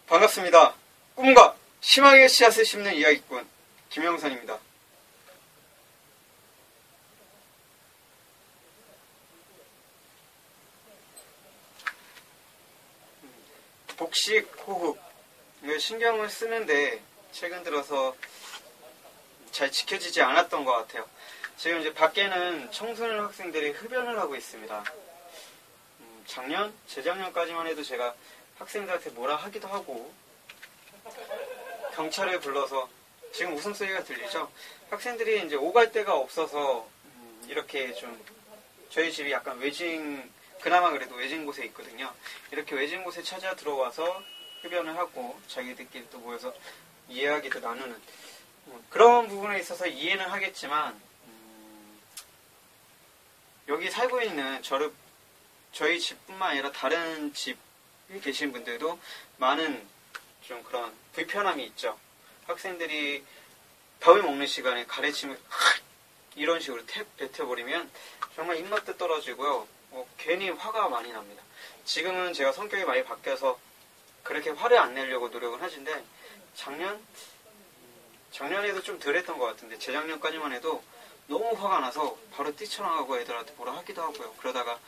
반갑습니다. 꿈과 희망의 씨앗을 심는 이야기꾼 김영선입니다. 복식, 호흡 신경을 쓰는데 최근 들어서 잘 지켜지지 않았던 것 같아요. 지금 이제 밖에는 청소년 학생들이 흡연을 하고 있습니다. 재작년까지만 해도 제가 학생들한테 뭐라 하기도 하고 경찰을 불러서, 지금 웃음소리가 들리죠? 학생들이 이제 오갈 데가 없어서 이렇게 좀, 저희 집이 약간 그나마 그래도 외진 곳에 있거든요. 이렇게 외진 곳에 찾아 들어와서 흡연을 하고 자기들끼리 또 모여서 이야기도 나누는 그런 부분에 있어서 이해는 하겠지만, 여기 살고 있는 저희 집뿐만 아니라 다른 집에 계신 분들도 많은 좀 그런 불편함이 있죠. 학생들이 밥을 먹는 시간에 가래침을 이런 식으로 뱉어버리면 정말 입맛도 떨어지고요. 괜히 화가 많이 납니다. 지금은 제가 성격이 많이 바뀌어서 그렇게 화를 안 내려고 노력을 하는데, 작년에도 좀 덜했던 것 같은데, 재작년까지만 해도 너무 화가 나서 바로 뛰쳐나가고 애들한테 뭐라 하기도 하고요. 그러다가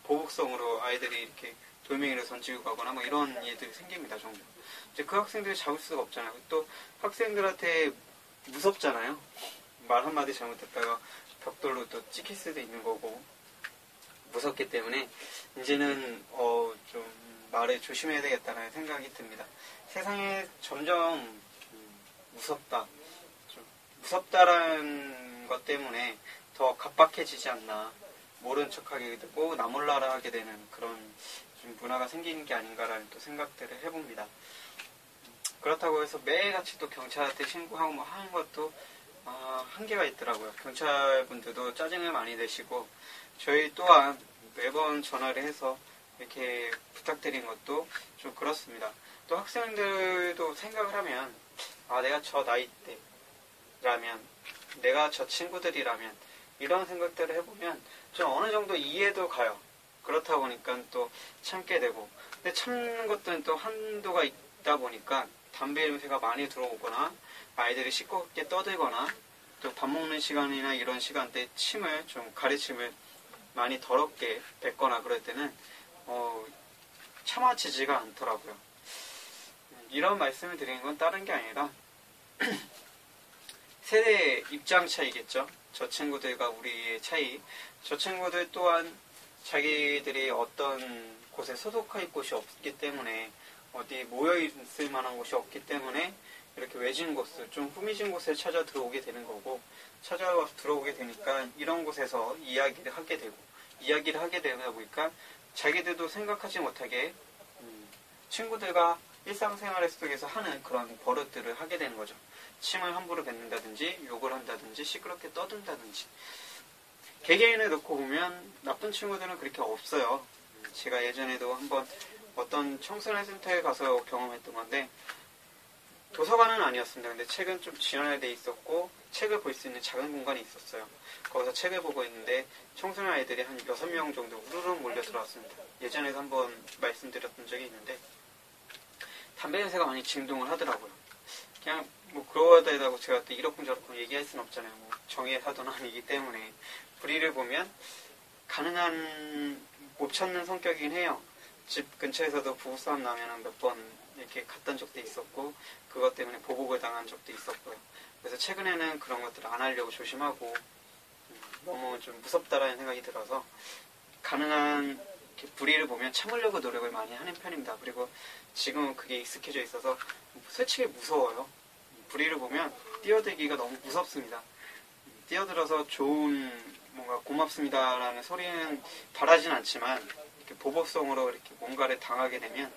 보복성으로 아이들이 이렇게 돌멩이를 던지고 가거나 뭐 이런 일들이 생깁니다. 종종. 이제 그 학생들을 잡을 수가 없잖아요. 또 학생들한테 무섭잖아요. 말 한마디 잘못했다가 벽돌로 또 찍힐 수도 있는 거고, 무섭기 때문에 이제는 좀 말을 조심해야 되겠다는 생각이 듭니다. 세상에 점점 무섭다라는 것 때문에 더 각박해지지 않나, 모른 척하게 되고 나몰라라 하게 되는 그런 좀 문화가 생기는 게 아닌가라는 또 생각들을 해봅니다. 그렇다고 해서 매일같이 또 경찰한테 신고하고 뭐 하는 것도 한계가 있더라고요. 경찰분들도 짜증을 많이 내시고, 저희 또한 매번 전화를 해서 이렇게 부탁드린 것도 좀 그렇습니다. 또 학생들도 생각을 하면, 내가 저 나이 때라면, 내가 저 친구들이라면, 이런 생각들을 해보면 좀 어느 정도 이해도 가요. 그렇다 보니까 또 참게 되고, 근데 참는 것들은 또 한도가 있다 보니까 담배 냄새가 많이 들어오거나 아이들이 시끄럽게 떠들거나, 또 밥 먹는 시간이나 이런 시간대에 가래침을 많이 더럽게 뱉거나 그럴 때는 참아지지가 않더라고요. 이런 말씀을 드리는 건 다른 게 아니라 세대 입장 차이겠죠. 저 친구들과 우리의 차이. 저 친구들 또한 자기들이 어떤 곳에 소속할 곳이 없기 때문에, 어디 모여있을 만한 곳이 없기 때문에 이렇게 외진 곳을, 좀 후미진 곳에 찾아 들어오게 되는 거고, 찾아와서 들어오게 되니까 이런 곳에서 이야기를 하게 되다 보니까 자기들도 생각하지 못하게 친구들과 일상생활 속에서 하는 그런 버릇들을 하게 되는 거죠. 침을 함부로 뱉는다든지, 욕을 한다든지, 시끄럽게 떠든다든지. 개개인을 놓고 보면 나쁜 친구들은 그렇게 없어요. 제가 예전에도 한번 어떤 청소년 센터에 가서 경험했던 건데, 도서관은 아니었습니다. 근데 책은 좀 지원돼 있었고, 책을 볼 수 있는 작은 공간이 있었어요. 거기서 책을 보고 있는데 청소년 아이들이 한 6명 정도 우르르 몰려 들어왔습니다. 예전에도 한번 말씀드렸던 적이 있는데, 담배 냄새가 많이 진동을 하더라고요. 그냥 그러다고 제가 또 이러쿵저러쿵 얘기할 수는 없잖아요. 정의의 사도는 아니기 때문에. 불의를 보면 가능한 못 찾는 성격이긴 해요. 집 근처에서도 부부싸움 나면 몇 번 이렇게 갔던 적도 있었고, 그것 때문에 보복을 당한 적도 있었고요. 그래서 최근에는 그런 것들을 안 하려고 조심하고, 너무 좀 무섭다라는 생각이 들어서 가능한 불의를 보면 참으려고 노력을 많이 하는 편입니다. 그리고 지금은 그게 익숙해져 있어서 솔직히 무서워요. 불의를 보면 뛰어들기가 너무 무섭습니다. 뛰어들어서 뭔가 고맙습니다라는 소리는 바라진 않지만, 이렇게 보복성으로 이렇게 뭔가를 당하게 되면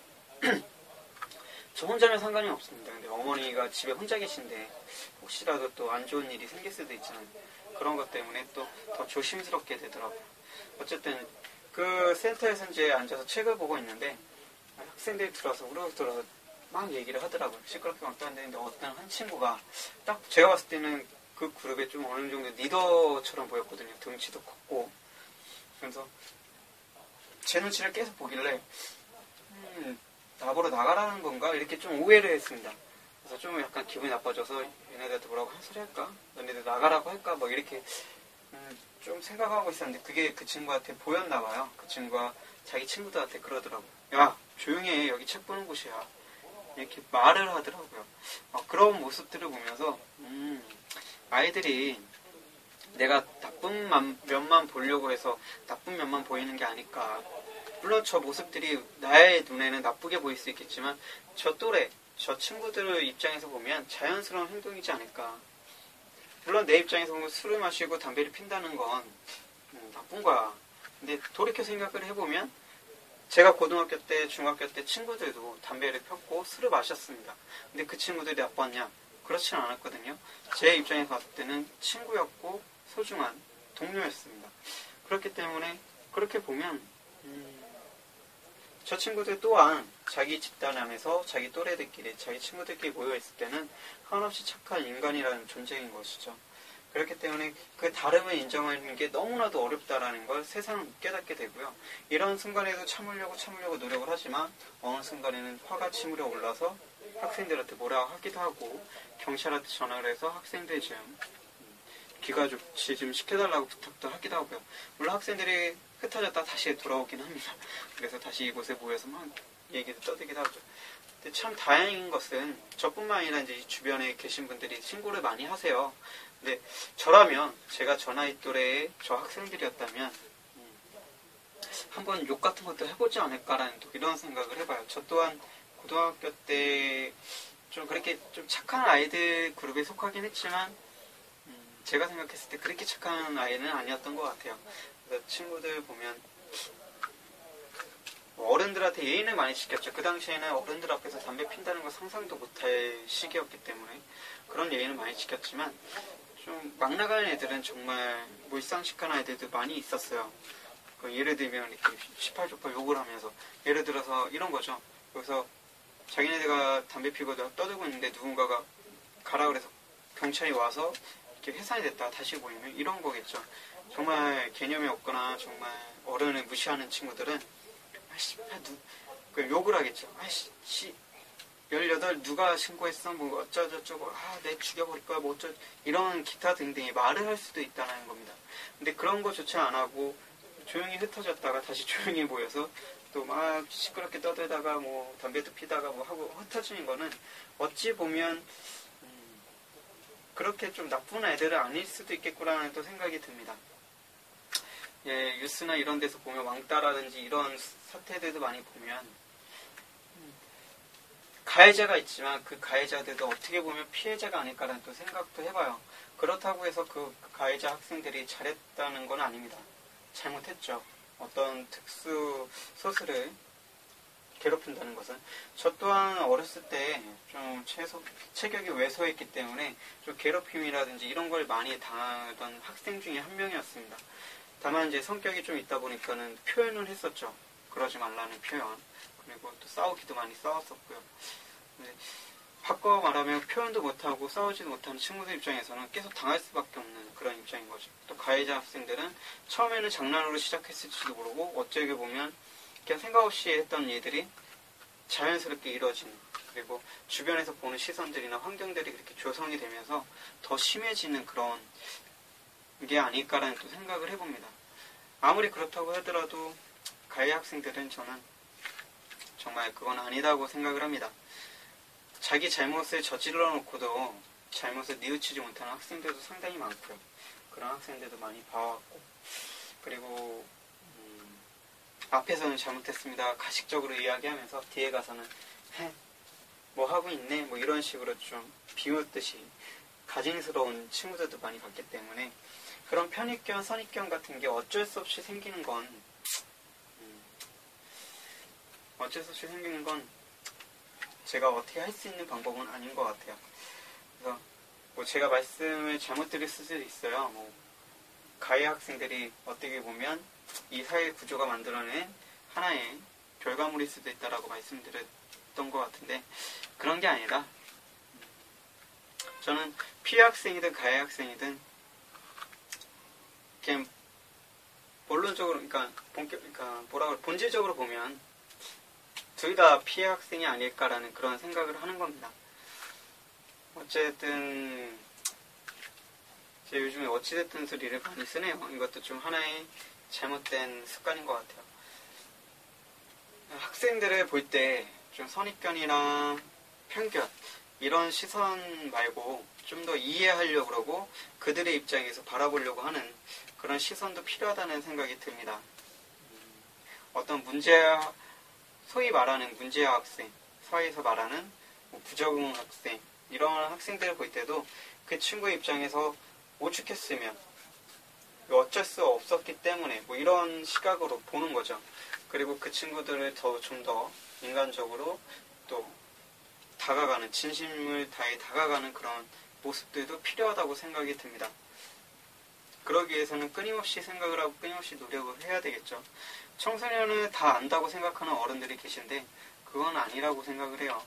저 혼자면 상관이 없습니다. 근데 어머니가 집에 혼자 계신데 혹시라도 또 안 좋은 일이 생길 수도 있잖아요. 그런 것 때문에 또 더 조심스럽게 되더라고요. 어쨌든 그 센터에서 이제 앉아서 책을 보고 있는데, 학생들이 우르르 들어서 막 얘기를 하더라고요. 시끄럽게 막 떠는데, 어떤 한 친구가 딱 제가 봤을 때는 그 그룹에 좀 어느 정도 리더처럼 보였거든요. 등치도 컸고. 그래서 제 눈치를 계속 보길래 나보러 나가라는 건가? 이렇게 좀 오해를 했습니다. 그래서 좀 약간 기분이 나빠져서 얘네들한테 뭐라고 한 소리 할까? 너네들 나가라고 할까? 뭐 이렇게 좀 생각하고 있었는데 그게 그 친구한테 보였나 봐요. 그 친구가 자기 친구들한테 그러더라고요. 야, 조용히 해. 여기 책 보는 곳이야. 이렇게 말을 하더라고요. 그런 모습들을 보면서 아이들이 내가 나쁜 면만 보려고 해서 나쁜 면만 보이는 게 아닐까. 물론 저 모습들이 나의 눈에는 나쁘게 보일 수 있겠지만 저 또래, 저 친구들 입장에서 보면 자연스러운 행동이지 않을까. 물론 내 입장에서 보면 술을 마시고 담배를 핀다는 건 나쁜 거야. 근데 돌이켜 생각을 해보면 제가 고등학교 때, 중학교 때 친구들도 담배를 폈고 술을 마셨습니다. 근데 그 친구들이 나빴냐? 그렇지는 않았거든요. 제 입장에서 봤을 때는 친구였고 소중한 동료였습니다. 그렇기 때문에 그렇게 보면 저 친구들 또한 자기 집단 안에서 자기 또래들끼리, 자기 친구들끼리 모여있을 때는 한없이 착한 인간이라는 존재인 것이죠. 그렇기 때문에 그 다름을 인정하는 게 너무나도 어렵다라는 걸 새삼 깨닫게 되고요. 이런 순간에도 참으려고 노력을 하지만 어느 순간에는 화가 치밀어 올라서 학생들한테 뭐라 하기도 하고 경찰한테 전화를 해서 학생들 좀 귀가 조치 좀 시켜달라고 부탁도 하기도 하고요. 물론 학생들이 흩어졌다 다시 돌아오긴 합니다. 그래서 다시 이곳에 모여서 막 얘기도 떠들기도 하죠. 근데 참 다행인 것은 저뿐만 아니라 이제 주변에 계신 분들이 신고를 많이 하세요. 근데 저라면 제가 저 나이 또래의 저 학생들이었다면 한번 욕 같은 것도 해보지 않을까라는 또 이런 생각을 해봐요. 저 또한 고등학교 때 좀 그렇게 좀 착한 아이들 그룹에 속하긴 했지만 제가 생각했을 때 그렇게 착한 아이는 아니었던 것 같아요. 그래서 친구들 보면 어른들한테 예의를 많이 지켰죠. 그 당시에는 어른들 앞에서 담배 핀다는 걸 상상도 못할 시기였기 때문에 그런 예의는 많이 지켰지만 좀 막 나가는 애들은 정말 몰상식한 아이들도 많이 있었어요. 예를 들면 이렇게 18조파 욕을 하면서 예를 들어서 이런 거죠. 그래서 자기네들가 담배 피고 떠들고 있는데 누군가가 가라 그래서 경찰이 와서 이렇게 해산이 됐다가 다시 모이면 이런 거겠죠. 정말 개념이 없거나 정말 어른을 무시하는 친구들은 욕을 하겠죠. 아이씨 18 누가 신고했어? 뭐 어쩌저쩌고 내 죽여버릴 거야 뭐 어쩌 이런 기타 등등의 말을 할 수도 있다는 겁니다. 근데 그런 거조차 안 하고 조용히 흩어졌다가 다시 조용히 모여서 또 막 시끄럽게 떠들다가 뭐 담배도 피다가 뭐 하고 흩어지는 거는 어찌 보면 그렇게 좀 나쁜 애들은 아닐 수도 있겠구나라는 또 생각이 듭니다. 예, 뉴스나 이런 데서 보면 왕따라든지 이런 사태들도 많이 보면 가해자가 있지만 그 가해자들도 어떻게 보면 피해자가 아닐까라는 또 생각도 해봐요. 그렇다고 해서 그 가해자 학생들이 잘했다는 건 아닙니다. 잘못했죠. 어떤 특수 소수를 괴롭힌다는 것은 저 또한 어렸을 때 좀 체격이 왜소했기 때문에 좀 괴롭힘이라든지 이런 걸 많이 당하던 학생 중에 한 명이었습니다. 다만 이제 성격이 좀 있다 보니까는 표현을 했었죠. 그러지 말라는 표현. 그리고 또 싸우기도 많이 싸웠었고요. 근데 바꿔 말하면 표현도 못하고 싸우지도 못하는 친구들 입장에서는 계속 당할 수밖에 없는 그런 입장인 거죠. 또 가해자 학생들은 처음에는 장난으로 시작했을지도 모르고 어쩌게 보면 그냥 생각 없이 했던 일들이 자연스럽게 이루어지는, 그리고 주변에서 보는 시선들이나 환경들이 그렇게 조성이 되면서 더 심해지는 그런 게 아닐까라는 또 생각을 해봅니다. 아무리 그렇다고 하더라도 가해 학생들은 저는 정말 그건 아니다고 생각을 합니다. 자기 잘못을 저질러 놓고도 잘못을 뉘우치지 못하는 학생들도 상당히 많고요. 그런 학생들도 많이 봐왔고, 그리고 앞에서는 잘못했습니다 가식적으로 이야기하면서 뒤에 가서는 뭐 하고 있네 뭐 이런 식으로 좀 비웃듯이 가증스러운 친구들도 많이 봤기 때문에 그런 편익견, 선입견 같은 게 어쩔 수 없이 생기는 건 제가 어떻게 할 수 있는 방법은 아닌 것 같아요. 그래서 뭐 제가 말씀을 잘못 드릴 수도 있어요. 뭐 가해 학생들이 어떻게 보면 이 사회 구조가 만들어낸 하나의 결과물일 수도 있다라고 말씀드렸던 것 같은데 그런 게 아니다. 저는 피해 학생이든 가해 학생이든 그냥 본론적으로, 그러니까 본질적으로 보면 둘 다 피해 학생이 아닐까라는 그런 생각을 하는 겁니다. 어쨌든 제 요즘에 어찌됐든 소리를 많이 쓰네요. 이것도 좀 하나의 잘못된 습관인 것 같아요. 학생들을 볼 때 좀 선입견이나 편견 이런 시선 말고 좀 더 이해하려고 그러고 그들의 입장에서 바라보려고 하는 그런 시선도 필요하다는 생각이 듭니다. 어떤 소위 말하는 문제아 학생, 사회에서 말하는 부적응 학생 이런 학생들을 볼 때도 그 친구의 입장에서 오죽했으면 어쩔 수 없었기 때문에 이런 시각으로 보는 거죠. 그리고 그 친구들을 좀 더 인간적으로 또 다가가는, 진심을 다해 다가가는 그런 모습들도 필요하다고 생각이 듭니다. 그러기 위해서는 끊임없이 생각을 하고 끊임없이 노력을 해야 되겠죠. 청소년을 다 안다고 생각하는 어른들이 계신데 그건 아니라고 생각을 해요.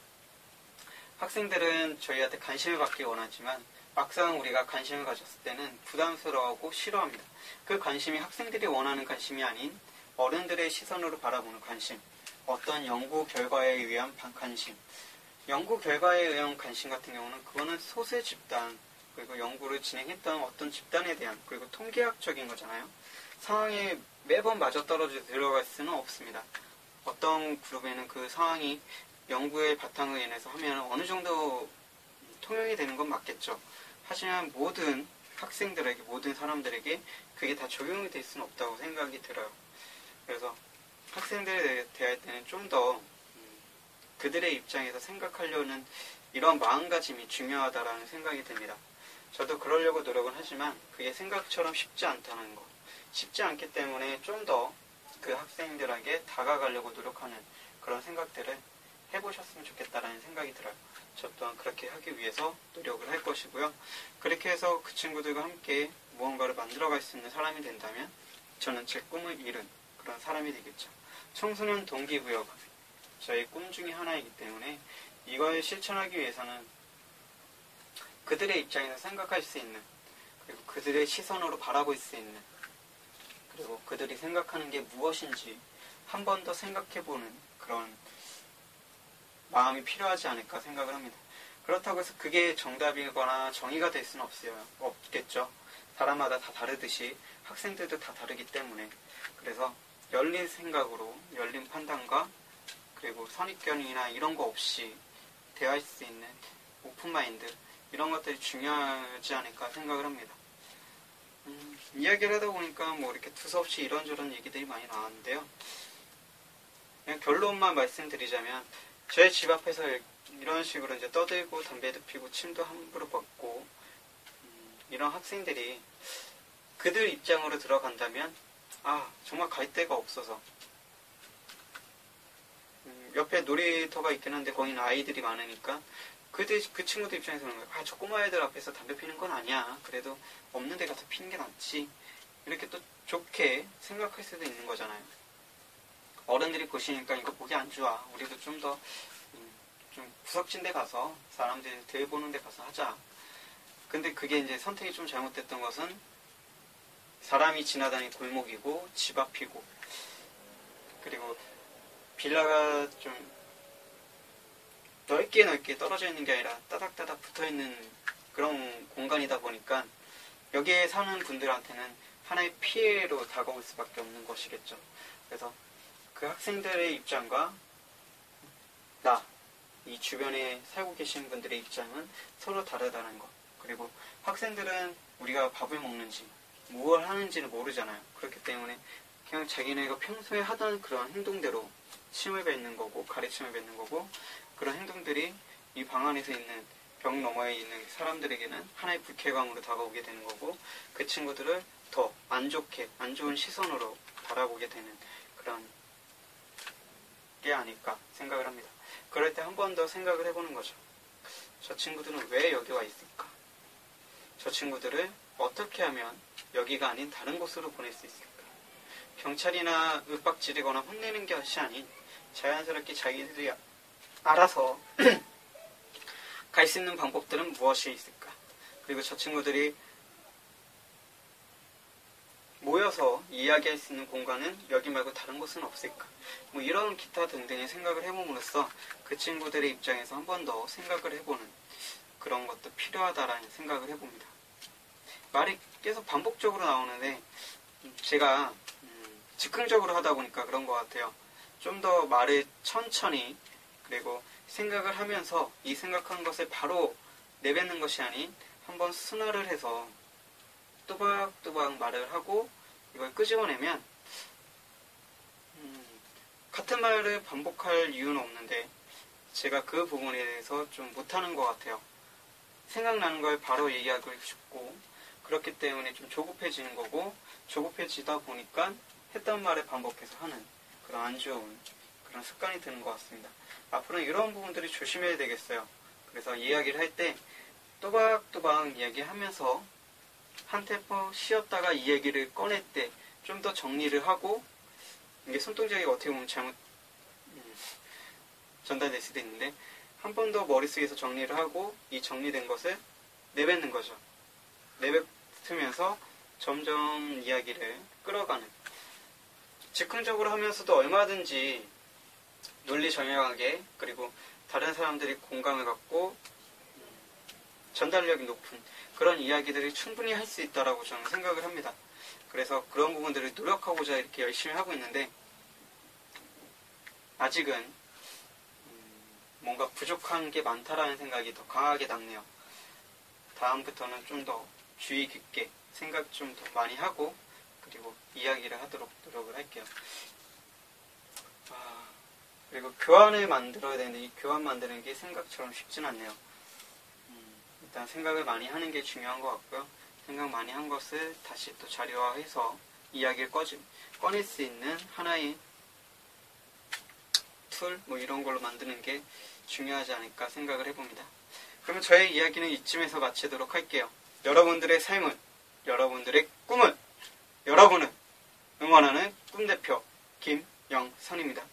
학생들은 저희한테 관심을 받기 원하지만 막상 우리가 관심을 가졌을 때는 부담스러워하고 싫어합니다. 그 관심이 학생들이 원하는 관심이 아닌 어른들의 시선으로 바라보는 관심, 어떤 연구 결과에 의한 관심, 연구 결과에 의한 관심 같은 경우는 그거는 소수 집단, 그리고 연구를 진행했던 어떤 집단에 대한, 그리고 통계학적인 거잖아요. 상황에 매번 맞아떨어져 들어갈 수는 없습니다. 어떤 그룹에는 그 상황이 연구의 바탕을 인해서 하면 어느 정도 통용이 되는 건 맞겠죠. 하지만 모든 학생들에게, 모든 사람들에게 그게 다 적용이 될 수는 없다고 생각이 들어요. 그래서 학생들에 대할 때는 좀 더 그들의 입장에서 생각하려는 이런 마음가짐이 중요하다라는 생각이 듭니다. 저도 그러려고 노력은 하지만 그게 생각처럼 쉽지 않다는 거. 쉽지 않기 때문에 좀 더 그 학생들에게 다가가려고 노력하는 그런 생각들을 해보셨으면 좋겠다라는 생각이 들어요. 저 또한 그렇게 하기 위해서 노력을 할 것이고요. 그렇게 해서 그 친구들과 함께 무언가를 만들어갈 수 있는 사람이 된다면 저는 제 꿈을 이룬 그런 사람이 되겠죠. 청소년 동기부여가 저의 꿈 중에 하나이기 때문에 이걸 실천하기 위해서는 그들의 입장에서 생각할 수 있는, 그리고 그들의 시선으로 바라볼 수 있는, 그리고 그들이 생각하는 게 무엇인지 한 번 더 생각해보는 그런 마음이 필요하지 않을까 생각을 합니다. 그렇다고 해서 그게 정답이거나 정의가 될 수는 없겠죠. 사람마다 다 다르듯이 학생들도 다 다르기 때문에. 그래서 열린 생각으로, 열린 판단과 그리고 선입견이나 이런 거 없이 대화할 수 있는 오픈마인드, 이런 것들이 중요하지 않을까 생각을 합니다. 이야기를 하다 보니까 이렇게 두서없이 이런저런 얘기들이 많이 나왔는데요. 그냥 결론만 말씀드리자면 저희 집 앞에서 이런 식으로 이제 떠들고 담배도 피고 침도 함부로 받고 이런 학생들이 그들 입장으로 들어간다면 정말 갈 데가 없어서 옆에 놀이터가 있긴 한데 거기는 아이들이 많으니까 그 친구들 입장에서는 저 꼬마 애들 앞에서 담배 피는 건 아니야. 그래도 없는 데 가서 피는 게 낫지. 이렇게 또 좋게 생각할 수도 있는 거잖아요. 어른들이 보시니까 이거 보기 안 좋아. 우리도 좀 더 좀 구석진 데 가서 사람들 덜 보는 데 가서 하자. 근데 그게 이제 선택이 좀 잘못됐던 것은 사람이 지나다니는 골목이고 집 앞이고 그리고 빌라가 좀 넓게 떨어져 있는 게 아니라 따닥따닥 붙어있는 그런 공간이다 보니까 여기에 사는 분들한테는 하나의 피해로 다가올 수밖에 없는 것이겠죠. 그래서 그 학생들의 입장과 이 주변에 살고 계신 분들의 입장은 서로 다르다는 것. 그리고 학생들은 우리가 밥을 먹는지 무엇을 하는지를 모르잖아요. 그렇기 때문에 그냥 자기네가 평소에 하던 그런 행동대로 침을 뱉는 거고 가르침을 뱉는 거고 그런 행동들이 이 방 안에서 있는 벽 너머에 있는 사람들에게는 하나의 불쾌감으로 다가오게 되는 거고 그 친구들을 더 안 좋은 시선으로 바라보게 되는 그런 게 아닐까 생각을 합니다. 그럴 때 한 번 더 생각을 해보는 거죠. 저 친구들은 왜 여기 와 있을까? 저 친구들을 어떻게 하면 여기가 아닌 다른 곳으로 보낼 수 있을까? 경찰이나 윽박지르거나 혼내는 것이 아닌 자연스럽게 자기들이 알아서 갈 수 있는 방법들은 무엇이 있을까? 그리고 저 친구들이 모여서 이야기할 수 있는 공간은 여기 말고 다른 곳은 없을까? 뭐 이런 기타 등등의 생각을 해봄으로써 그 친구들의 입장에서 한 번 더 생각을 해보는 그런 것도 필요하다라는 생각을 해봅니다. 말이 계속 반복적으로 나오는데 제가 즉흥적으로 하다 보니까 그런 것 같아요. 좀 더 말을 천천히 그리고 생각을 하면서 이 생각한 것을 바로 내뱉는 것이 아닌 한번 순화를 해서 또박또박 말을 하고 이걸 끄집어내면 같은 말을 반복할 이유는 없는데 제가 그 부분에 대해서 좀 못하는 것 같아요. 생각나는 걸 바로 얘기하고 싶고 그렇기 때문에 좀 조급해지는 거고 조급해지다 보니까 했던 말을 반복해서 하는 그런 안 좋은 그런 습관이 드는 것 같습니다. 앞으로는 이런 부분들이 조심해야 되겠어요. 그래서 이야기를 할 때 또박또박 이야기하면서 한 템포 쉬었다가 이 얘기를 꺼낼 때 좀 더 정리를 하고 이게 손동작이 어떻게 보면 잘못 전달될 수도 있는데 한 번 더 머릿속에서 정리를 하고 이 정리된 것을 내뱉는 거죠. 내뱉으면서 점점 이야기를 끌어가는 즉흥적으로 하면서도 얼마든지 논리정연하게 그리고 다른 사람들이 공감을 갖고 전달력이 높은 그런 이야기들을 충분히 할 수 있다라고 저는 생각을 합니다. 그래서 그런 부분들을 노력하고자 이렇게 열심히 하고 있는데 아직은 뭔가 부족한 게 많다라는 생각이 더 강하게 남네요. 다음부터는 좀 더 주의 깊게 생각 좀 더 많이 하고 그리고 이야기를 하도록 노력을 할게요. 그리고 교환을 만들어야 되는데 이 교환 만드는 게 생각처럼 쉽진 않네요. 일단 생각을 많이 하는 게 중요한 것 같고요. 생각 많이 한 것을 다시 또 자료화해서 이야기를 꺼낼 수 있는 하나의 툴 뭐 이런 걸로 만드는 게 중요하지 않을까 생각을 해봅니다. 그러면 저의 이야기는 이쯤에서 마치도록 할게요. 여러분들의 삶은 여러분들의 꿈은 여러분은 응원하는 꿈대표 김영선입니다.